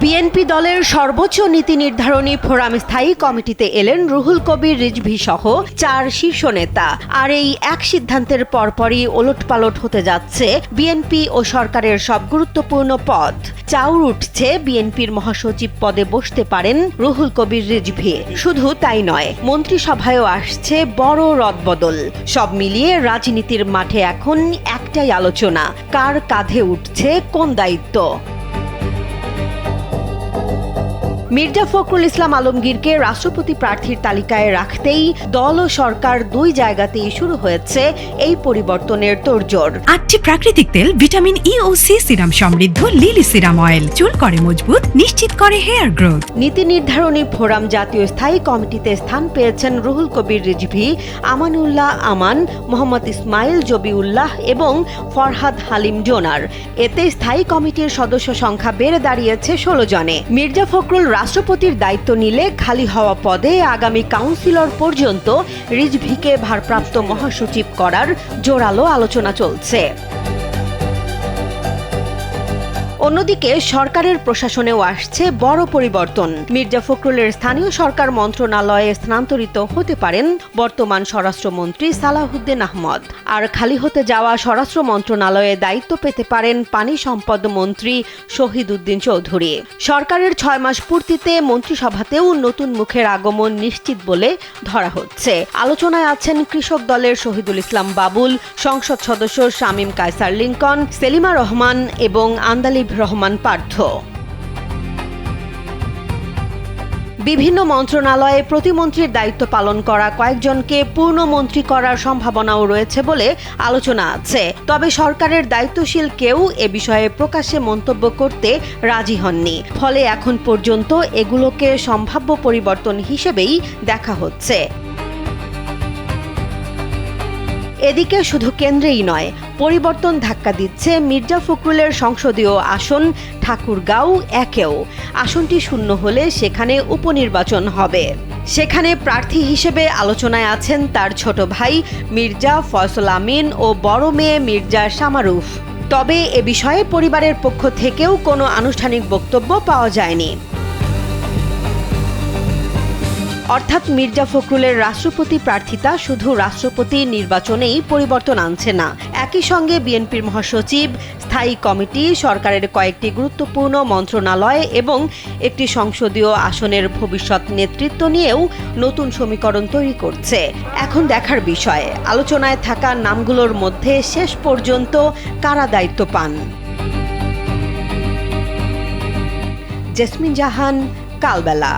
BNP দলের সর্বোচ্চ নীতি নির্ধারণী ফোরাম স্থায়ী কমিটিতে এলেন রুহুল কবির রিজভী সহ 4 শীর্ষ নেতা। আর এই এক সিদ্ধান্তের পরপরই ওলটপালট হতে যাচ্ছে বিএনপি ও সরকারের সব গুরুত্বপূর্ণ পদ। চাউর উঠছে বিএনপির মহাসচিব পদে বসতে পারেন রুহুল কবির রিজভী। শুধু তাই নয়, মন্ত্রিসভায়ও আসছে বড় রদবদল। সব মিলিয়ে রাজনীতির মাঠে এখন একটাই আলোচনা, কার কাঁধে উঠছে কোন দায়িত্ব। মির্জা ফখরুল ইসলাম আলমগীরকে রাষ্ট্রপতি প্রার্থীর তালিকায় রাখতেই দল ও সরকার দুই জায়গাতেই শুরু হয়েছে এই পরিবর্তনের তোড়জোড়। 8টি প্রাকৃতিক তেল, ভিটামিন ই ও সি সিরাম সমৃদ্ধ লিলি সিরাম অয়েল চুল করে মজবুত, নিশ্চিত করে হেয়ার গ্রোথ। নীতি নির্ধারণী ফোরাম জাতীয় স্থায়ী কমিটিতে স্থান পেয়েছেন রুহুল কবির রিজভী, আমানুল্লাহ আমান, মোহাম্মদ ইসমাইল জবিউল্লাহ এবং ফরহাদ হালিম জোনার। এতে স্থায়ী কমিটির সদস্য সংখ্যা বেড়ে দাঁড়িয়েছে 16 জনে। মির্জা ফখরুল রাষ্ট্রপতির দায়িত্ব নিলে খালি হওয়া পদে আগামী কাউন্সিলর পর্যন্ত রিজভীকে ভারপ্রাপ্ত মহাসচিব করার জোরালো আলোচনা চলছে। অন্যদিকে সরকারের প্রশাসনেও আসছে বড় পরিবর্তন। মির্জা ফখরুলের স্থানীয় সরকার মন্ত্রণালয়ে স্থানান্তরিত হতে পারেন বর্তমান স্বরাষ্ট্রমন্ত্রী সালাহুদ্দিন আহমদ। আর খালি হতে যাওয়া স্বরাষ্ট্র মন্ত্রণালয়ে দায়িত্ব পেতে পারেন পানি সম্পদ মন্ত্রী শহীদ উদ্দিন চৌধুরী। সরকারের 6 মাস পূর্তিতে মন্ত্রিসভাতেও নতুন মুখের আগমন নিশ্চিত বলে ধরা হচ্ছে। আলোচনায় আছেন কৃষক দলের শহীদুল ইসলাম বাবুল, সংসদ সদস্য শামীম কায়সার লিংকন, সেলিমা রহমান এবং আন্দালিব রহমান পার্থ। বিভিন্ন মন্ত্রণালয়ে প্রতিমন্ত্রীর দায়িত্ব পালন করা কয়েকজনকে পূর্ণমন্ত্রী করার সম্ভাবনাও রয়েছে বলে আলোচনা আছে। তবে সরকারের দায়িত্বশীল কেউ এ বিষয়ে প্রকাশ্যে মন্তব্য করতে রাজি হননি। ফলে এখন পর্যন্ত এগুলোকে সম্ভাব্য পরিবর্তন হিসেবেই দেখা হচ্ছে। এদিকে শুধু কেন্দ্রেই নয়, পরিবর্তন ধাক্কা দিচ্ছে মির্জা ফখরুলের সংসদীয় আসন ঠাকুরগাঁও 1-এও। আসনটি শূন্য হলে সেখানে উপনির্বাচন হবে। সেখানে প্রার্থী হিসেবে আলোচনায় আছেন তার ছোট ভাই মির্জা ফয়সল আমিন ও বড় মেয়ে মির্জা শামারুফ। তবে এ বিষয়ে পরিবারের পক্ষ থেকেও কোনো আনুষ্ঠানিক বক্তব্য পাওয়া যায়নি। অর্থাৎ মির্জা ফখরুলের রাষ্ট্রপতি প্রার্থিতা শুধু রাষ্ট্রপতি নির্বাচনেই পরিবর্তন আনছে না, একই সঙ্গে বিএনপির মহাসচিব, স্থায়ী কমিটি, সরকারের কয়েকটি গুরুত্বপূর্ণ মন্ত্রণালয় এবং একটি সংসদীয় আসনের ভবিষ্যৎ নেতৃত্ব নিয়েও নতুন সমীকরণ তৈরি করছে। এখন দেখার বিষয়, আলোচনায় থাকা নামগুলোর মধ্যে শেষ পর্যন্ত কারা দায়িত্ব পান। জেসমিন জাহান, কালবেলা।